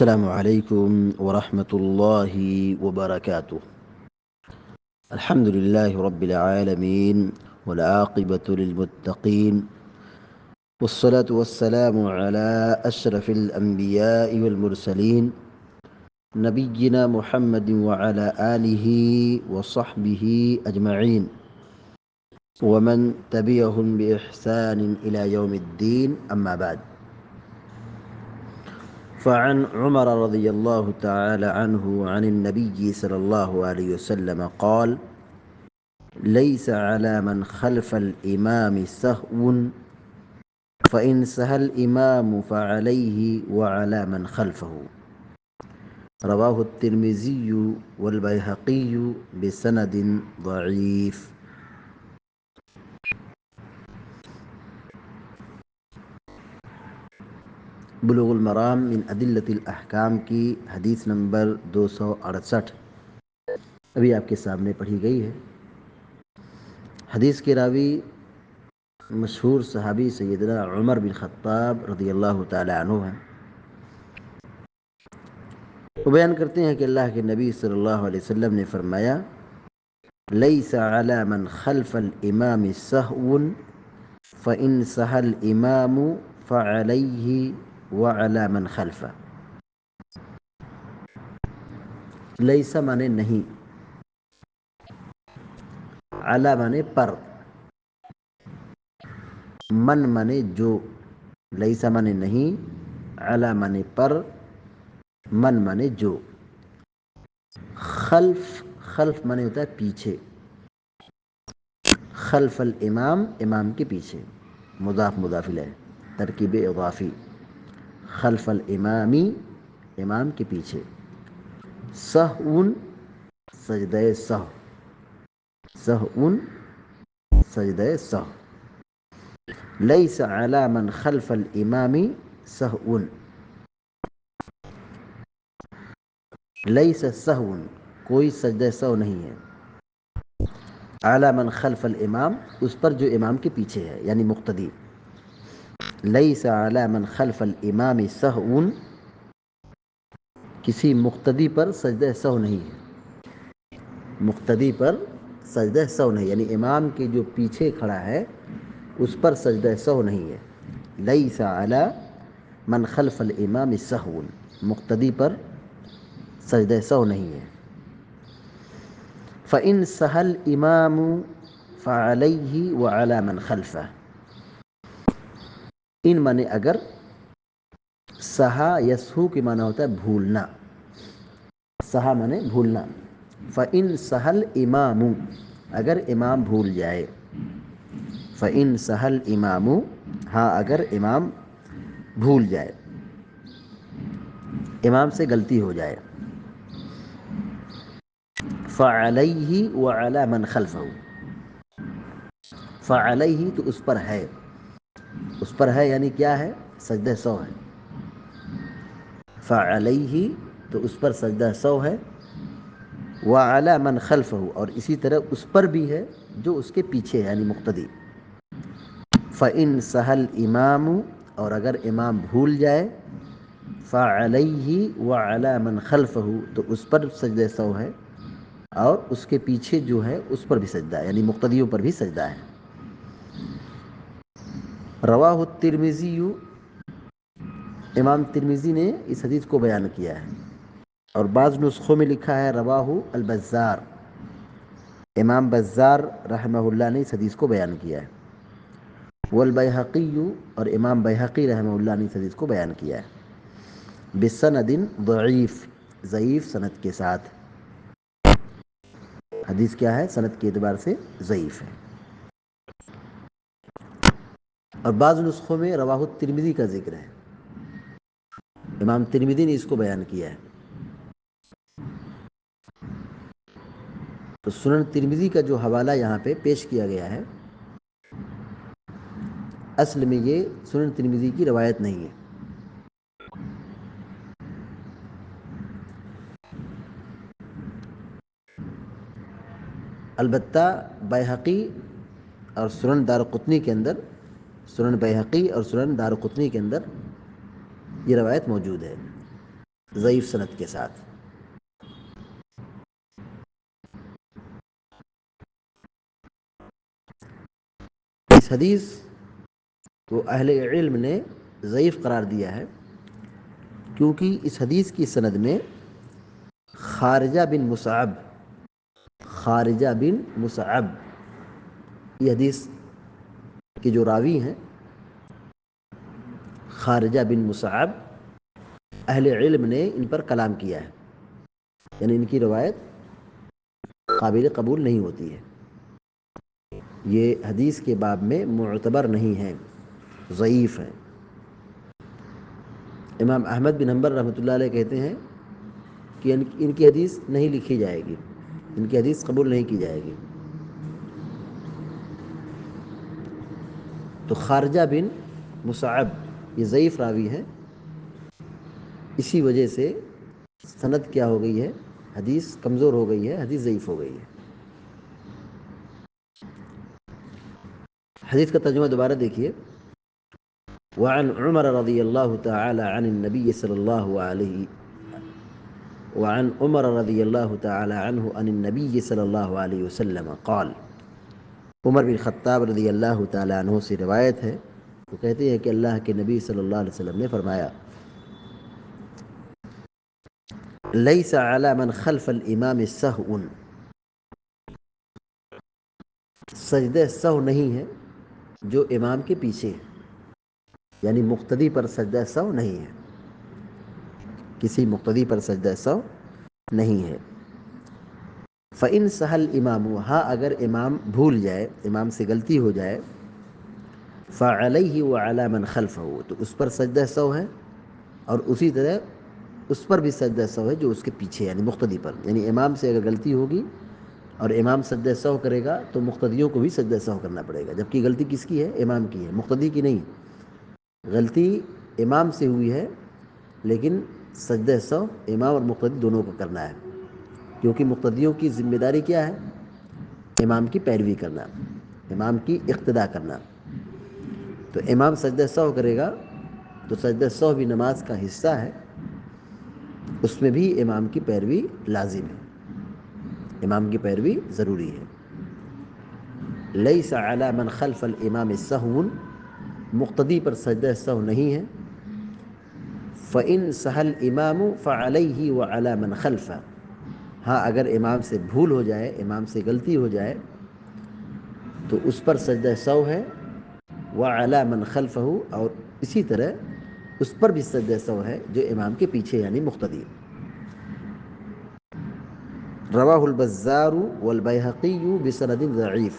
السلام عليكم ورحمة الله وبركاته. الحمد لله رب العالمين والعاقبة للمتقين، والصلاة والسلام على أشرف الأنبياء والمرسلين نبينا محمد وعلى آله وصحبه أجمعين ومن تبعهم بإحسان إلى يوم الدين، أما بعد. فعن عمر رضي الله تعالى عنه عن النبي صلى الله عليه وسلم قال: ليس على من خلف الإمام سهو، فإن سهى الإمام فعليه وعلى من خلفه. رواه الترمذي والبيهقي بسند ضعيف. بلوغ المرام من ادلۃ الاحکام کی حدیث نمبر 268 ابھی آپ کے سامنے پڑھی گئی ہے۔ حدیث کے راوی مشہور صحابی سیدنا عمر بن خطاب رضی اللہ تعالی عنہ ہیں۔ وہ بیان کرتے ہیں کہ اللہ کے نبی صلی اللہ علیہ وسلم نے فرمایا: لیس علی من خلف الامام سہو فإن سہى الامام فعلیہ وعلی من خلفہ۔ لیسا مانے نہیں، علی مانے پر، من مانے جو۔ لیسا مانے نہیں، علی مانے پر، من مانے جو۔ خلف، خلف مانے ہوتا ہے پیچھے۔ خلف الامام، امام کے پیچھے، مضاف مضاف الیہ، ترکیب اضافی۔ خلف الامامی، امام کے پیچھے۔ سہون، سجدہ سہو، سہون، سجدہ سہو۔ لیس علی من خلف الامام سہون، لیس سہون، کوئی سجدہ سہو نہیں ہے۔ علی من خلف الامام، اس پر جو امام کے پیچھے ہے، یعنی مقتدی۔ لیس علی من خلف الامام سہون، کسی مقتدی پر سجدہ سہو نہیں ہے۔ مقتدی پر سجدہ سہو نہیں، یعنی امام کے جو پیچھے کھڑا ہے اس پر سجدہ سہو نہیں ہے۔ لیس علی من خلف الامام سہون، مقتدی پر سجدہ سہو نہیں ہے۔ فإن سہى الامام فعلیہ وعلی من خلفہ۔ ان مانے اگر، سہا یسہو کے معنی ہوتا ہے بھولنا، سہا مانے بھولنا۔ فإن سہى الامام، اگر امام بھول جائے۔ فإن سہى الامام، ہاں اگر امام بھول جائے، امام سے غلطی ہو جائے۔ فعلیہ وعلی من خلفہ، فعلیہ تو اس پر ہے، اس پر ہے یعنی کیا ہے؟ سجدہ سہو ہے۔ فعلیہ تو اس پر سجدہ سہو ہے، وعلی من خلفہ، اور اسی طرح اس پر بھی ہے جو اس کے پیچھے ہے، یعنی مقتدی۔ فإن سہى الامام، اور اگر امام بھول جائے، فعلیہ وعلی من خلفہ، تو اس پر سجدہ سہو ہے اور اس کے پیچھے جو ہے اس پر بھی سجدہ ہے، یعنی مقتدیوں پر بھی سجدہ ہے۔ رواہ الترمذی، امام ترمذی نے اس حدیث کو بیان کیا ہے، اور بعض نسخوں میں لکھا ہے رواہ البزار، امام بزار رحمہ اللہ نے اس حدیث کو بیان کیا ہے۔ والبیہقی، اور امام بیہقی رحمہ اللہ نے اس حدیث کو بیان کیا ہے۔ بسند ضعیف، ضعیف سند کے ساتھ۔ حدیث کیا ہے؟ سند کے اعتبار سے ضعیف ہے۔ اور بعض نسخوں میں رواہ الترمذی کا ذکر ہے، امام ترمذی نے اس کو بیان کیا ہے۔ تو سنن ترمذی کا جو حوالہ یہاں پہ پیش کیا گیا ہے، اصل میں یہ سنن ترمذی کی روایت نہیں ہے۔ البتہ بیہقی اور سنن دارقطنی کے اندر، سنن بیہقی اور سنن دارقطنی کے اندر یہ روایت موجود ہے۔ ضعیف سند کے ساتھ۔ اس حدیث کو اہل علم نے ضعیف قرار دیا ہے کیونکہ اس حدیث کی سند میں خارجہ بن مصعب یہ حدیث کے جو راوی ہیں خارجہ بن مصعب، اہل علم نے ان پر کلام کیا ہے، یعنی ان کی روایت قابل قبول نہیں ہوتی ہے، یہ حدیث کے باب میں معتبر نہیں ہیں، ضعیف ہیں۔ امام احمد بن حنبل رحمۃ اللہ علیہ کہتے ہیں کہ ان کی حدیث نہیں لکھی جائے گی، ان کی حدیث قبول نہیں کی جائے گی۔ تو خارجہ بن مصعب یہ ضعیف راوی ہے، اسی وجہ سے سند کیا ہو گئی ہے، حدیث کمزور ہو گئی ہے، حدیث ضعیف ہو گئی ہے۔ حدیث کا ترجمہ دوبارہ دیکھیے۔ وعن عمر رضی اللہ تعالی عن النبی صلی اللہ علیہ وعن عمر رضی اللہ تعالی عنہ عن النبی صلی اللہ علیہ وسلم قال، عمر بن خطاب رضی اللہ تعالی عنہ سے روایت ہے، وہ کہتے ہیں کہ اللہ کے نبی صلی اللہ علیہ وسلم نے فرمایا، لیس علی من خلف الامام سہو، سجدہ سہو نہیں ہے جو امام کے پیچھے ہے، یعنی مقتدی پر سجدہ سہو نہیں ہے، کسی مقتدی پر سجدہ سہو نہیں ہے۔ فَإِن سَهَ الْإِمَامُ، ہاں اگر امام بھول جائے، امام سے غلطی ہو جائے، فَعَلَيْهِ وَعَلَى مَنْ خَلْفَهُ، تو اس پر سجدہ سہو ہے اور اسی طرح اس پر بھی سجدہ سہو ہے جو اس کے پیچھے، یعنی مقتدی پر، یعنی امام سے اگر غلطی ہوگی اور امام سجدہ سہو کرے گا تو مقتدیوں کو بھی سجدہ سہو کرنا پڑے گا، جبکہ غلطی کس کی ہے؟ امام کی ہے، مقتدی کی نہیں۔ غلطی امام سے ہوئی ہے لیکن سجدہ سہو امام اور مقتدی دونوں کو کرنا ہے، کیونکہ مقتدیوں کی ذمہ داری کیا ہے؟ امام کی پیروی کرنا، امام کی اقتداء کرنا۔ تو امام سجدہ سہو کرے گا تو سجدہ سہو بھی نماز کا حصہ ہے، اس میں بھی امام کی پیروی لازم ہے، امام کی پیروی ضروری ہے۔ لیس علی من خلف الامام سہو، مقتدی پر سجدہ سہو نہیں ہے۔ فَإِن سَهَ الْإِمَامُ فَعَلَيْهِ وَعَلَى مَنْ خَلْفَهُ، ہاں اگر امام سے بھول ہو جائے، امام سے غلطی ہو جائے تو اس پر سجدہ سہو ہے، وَعَلَى مَنْ خَلْفَهُ، اور اسی طرح اس پر بھی سجدہ سہو ہے جو امام کے پیچھے یعنی مقتدی۔ رواہ البزار والبیہقی بسند ضعیف،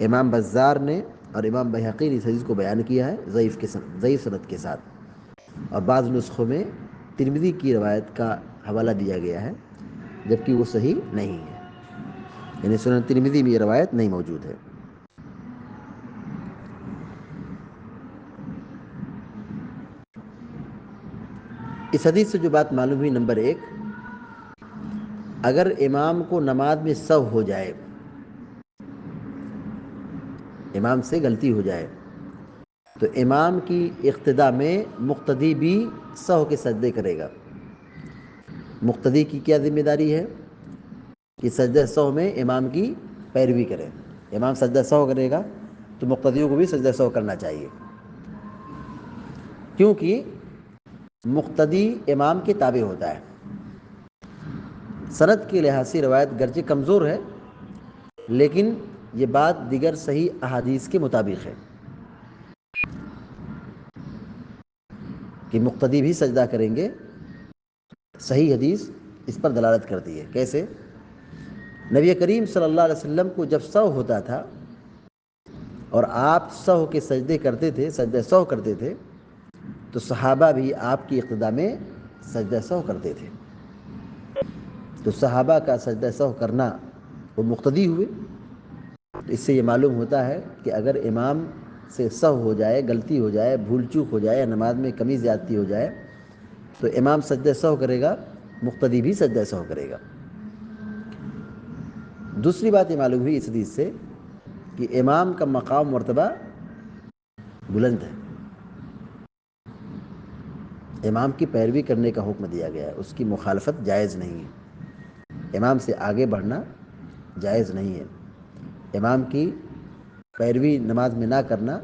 امام بزار نے اور امام بیہقی نے اس حدیث کو بیان کیا ہے ضعیف سند کے ساتھ، اور بعض نسخوں میں ترمذی کی روایت کا حوالہ دیا گیا ہے جبکہ وہ صحیح نہیں ہے، یعنی سنن ترمذی میں یہ روایت نہیں موجود ہے۔ اس حدیث سے جو بات معلوم ہوئی، نمبر 1، اگر امام کو نماز میں سہو ہو جائے، امام سے غلطی ہو جائے، تو امام کی اقتداء میں مقتدی بھی سہو کے سجدے کرے گا۔ مقتدی کی کیا ذمہ داری ہے؟ کہ سجدہ سہو میں امام کی پیروی کرے، امام سجدہ سہو کرے گا تو مقتدیوں کو بھی سجدہ سہو کرنا چاہیے، کیونکہ مقتدی امام کے تابع ہوتا ہے۔ سند کے لحاظ سے روایت گرچہ کمزور ہے لیکن یہ بات دیگر صحیح احادیث کے مطابق ہے کہ مقتدی بھی سجدہ کریں گے، صحیح حدیث اس پر دلالت کرتی ہے۔ کیسے؟ نبی کریم صلی اللہ علیہ وسلم کو جب سہو ہوتا تھا اور آپ سہو کے سجدے کرتے تھے، سجدہ سہو کرتے تھے، تو صحابہ بھی آپ کی اقتداء میں سجدہ سہو کرتے تھے، تو صحابہ کا سجدہ سہو کرنا وہ مقتدی ہوئے۔ اس سے یہ معلوم ہوتا ہے کہ اگر امام سے سہو ہو جائے، غلطی ہو جائے، بھول چوک ہو جائے، یا نماز میں کمی زیادتی ہو جائے تو امام سجدہ سہو کرے گا، مقتدی بھی سجدہ سہو کرے گا۔ دوسری بات یہ معلوم ہوئی اس حدیث سے کہ امام کا مقام مرتبہ بلند ہے، امام کی پیروی کرنے کا حکم دیا گیا ہے، اس کی مخالفت جائز نہیں ہے، امام سے آگے بڑھنا جائز نہیں ہے، امام کی پیروی نماز میں نہ کرنا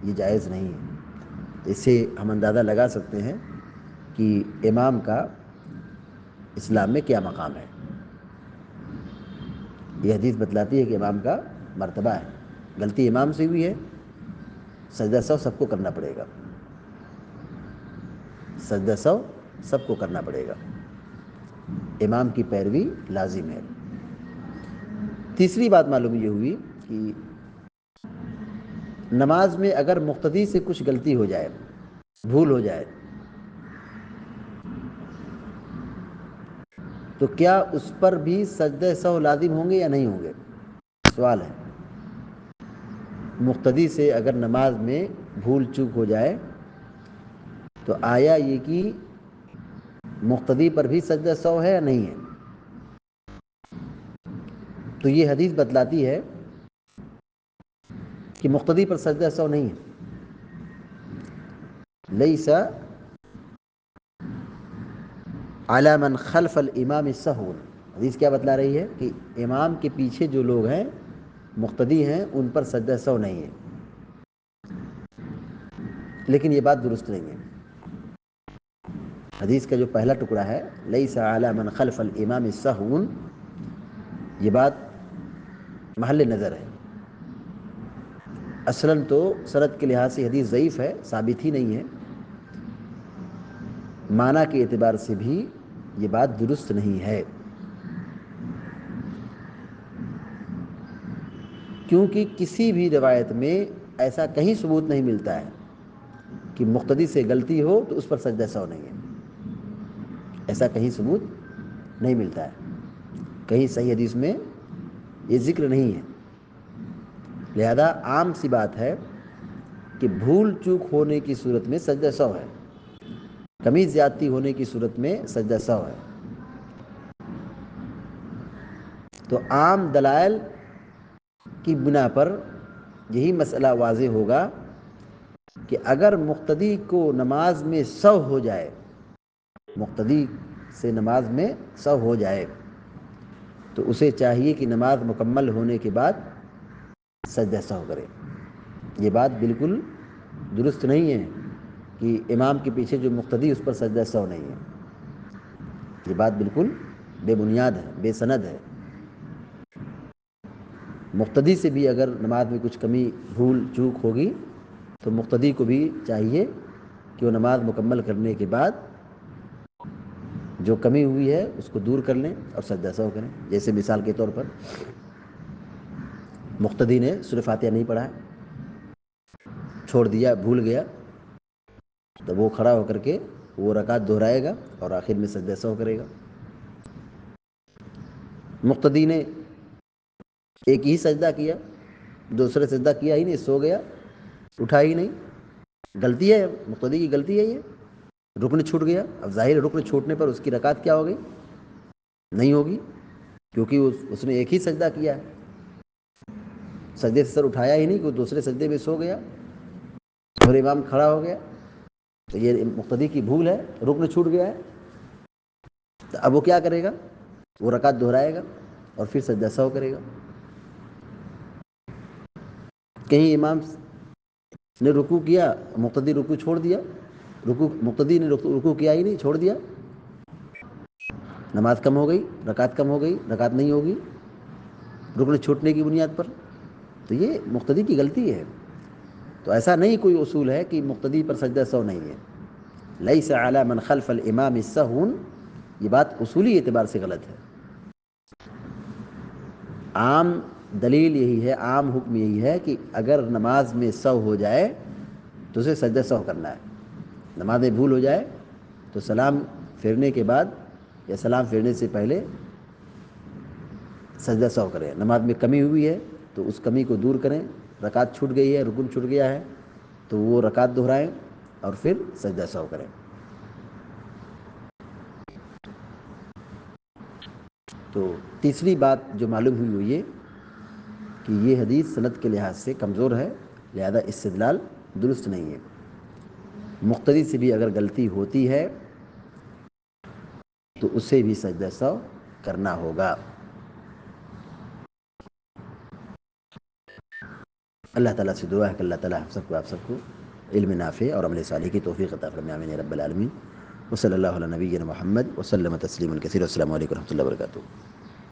یہ جائز نہیں ہے۔ اس سے ہم اندازہ لگا سکتے ہیں کہ امام کا اسلام میں کیا مقام ہے۔ یہ حدیث بتلاتی ہے کہ امام کا مرتبہ ہے، غلطی امام سے ہوئی ہے، سجدہ سہو سب کو کرنا پڑے گا، سجدہ سہو سب کو کرنا پڑے گا، امام کی پیروی لازم ہے۔ تیسری بات معلوم یہ ہوئی کہ نماز میں اگر مقتدی سے کچھ غلطی ہو جائے، بھول ہو جائے، تو کیا اس پر بھی سجدہ سہو لازم ہوں گے یا نہیں ہوں گے؟ سوال ہے۔ مقتدی سے اگر نماز میں بھول چوک ہو جائے تو آیا یہ کہ مقتدی پر بھی سجدہ سہو ہے یا نہیں ہے؟ تو یہ حدیث بتلاتی ہے کہ مقتدی پر سجدہ سہو نہیں ہے۔ لیس علی من خلف الامام سہو، حدیث کیا بتلا رہی ہے کہ امام کے پیچھے جو لوگ ہیں، مقتدی ہیں، ان پر سجدہ سہو نہیں ہے، لیکن یہ بات درست نہیں ہے۔ حدیث کا جو پہلا ٹکڑا ہے لیس علی من خلف الامام سہو، یہ بات محل نظر ہے۔ اصلاً تو سند کے لحاظ سے حدیث ضعیف ہے، ثابت ہی نہیں ہے، معنی کے اعتبار سے بھی یہ بات درست نہیں ہے، کیونکہ کسی بھی روایت میں ایسا کہیں ثبوت نہیں ملتا ہے کہ مقتدی سے غلطی ہو تو اس پر سجدہ سہو نہیں ہے، ایسا کہیں ثبوت نہیں ملتا ہے، کہیں صحیح حدیث میں یہ ذکر نہیں ہے۔ لہذا عام سی بات ہے کہ بھول چوک ہونے کی صورت میں سجدہ سہو ہے، کمی زیادتی ہونے کی صورت میں سجدہ سہو ہے۔ تو عام دلائل کی بنا پر یہی مسئلہ واضح ہوگا کہ اگر مقتدی کو نماز میں سہو ہو جائے، مقتدی سے نماز میں سہو ہو جائے، تو اسے چاہیے کہ نماز مکمل ہونے کے بعد سجدہ سہو کرے۔ یہ بات بالکل درست نہیں ہے کہ امام کے پیچھے جو مقتدی اس پر سجدہ سہو نہیں ہے، یہ بات بالکل بے بنیاد ہے، بے سند ہے۔ مقتدی سے بھی اگر نماز میں کچھ کمی بھول چوک ہوگی تو مقتدی کو بھی چاہیے کہ وہ نماز مکمل کرنے کے بعد جو کمی ہوئی ہے اس کو دور کر لیں اور سجدہ سہو کریں۔ جیسے مثال کے طور پر مقتدی نے سورہ فاتحہ نہیں پڑھا، چھوڑ دیا، بھول گیا، تو وہ کھڑا ہو کر کے وہ رکعت دہرائے گا اور آخر میں سجدہ سہو کرے گا۔ مقتدی نے ایک ہی سجدہ کیا، دوسرے سجدہ کیا ہی نہیں، سو گیا، اٹھا ہی نہیں، غلطی ہے، مقتدی کی غلطی ہے، یہ رکن چھوٹ گیا۔ اب ظاہر رکن چھوٹنے پر اس کی رکعت کیا ہوگی؟ نہیں ہوگی، کیونکہ اس نے ایک ہی سجدہ کیا ہے، سجدے سے سر اٹھایا ہی نہیں، کہ وہ دوسرے سجدے میں سو گیا اور امام کھڑا ہو گیا، تو یہ مقتدی کی بھول ہے، رکن چھوٹ گیا ہے۔ تو اب وہ کیا کرے گا؟ وہ رکعت دہرائے گا اور پھر سجدہ سہو کرے گا۔ کہیں امام نے رکوع کیا، مقتدی رکوع چھوڑ دیا، مقتدی نے رکوع کیا ہی نہیں، چھوڑ دیا، نماز کم ہو گئی، رکعت کم ہو گئی، رکعت نہیں ہوگی رکن چھوٹنے کی بنیاد پر، تو یہ مقتدی کی غلطی ہے۔ تو ایسا نہیں کوئی اصول ہے کہ مقتدی پر سجدہ سہو نہیں ہے۔ لیس علی من خلف الامام سہو، یہ بات اصولی اعتبار سے غلط ہے۔ عام دلیل یہی ہے، عام حکم یہی ہے کہ اگر نماز میں سہو ہو جائے تو اسے سجدہ سہو کرنا ہے۔ نماز میں بھول ہو جائے تو سلام پھیرنے کے بعد یا سلام پھیرنے سے پہلے سجدہ سہو کریں۔ نماز میں کمی ہوئی ہے تو اس کمی کو دور کریں، رکعت چھوٹ گئی ہے، رکن چھوٹ گیا ہے تو وہ رکعت دہرائیں اور پھر سجدہ سہو کریں۔ تو تیسری بات جو معلوم ہوئی وہ یہ کہ یہ حدیث سند کے لحاظ سے کمزور ہے، لہذا استدلال درست نہیں ہے۔ مقتدی سے بھی اگر غلطی ہوتی ہے تو اسے بھی سجدہ سہو کرنا ہوگا. اللہ تعالیٰ سے دعا ہے کہ اللہ تعالیٰ ہم سب کو آپ سب کو علم نافع اور عمل صالح کی توفیق عطا فرمائے. آمین یا رب العالمین. وصلی اللہ علی نبینا محمد وسلم تسلیما کثیرا. السلام علیکم و رحمۃ اللہ وبرکاتہ.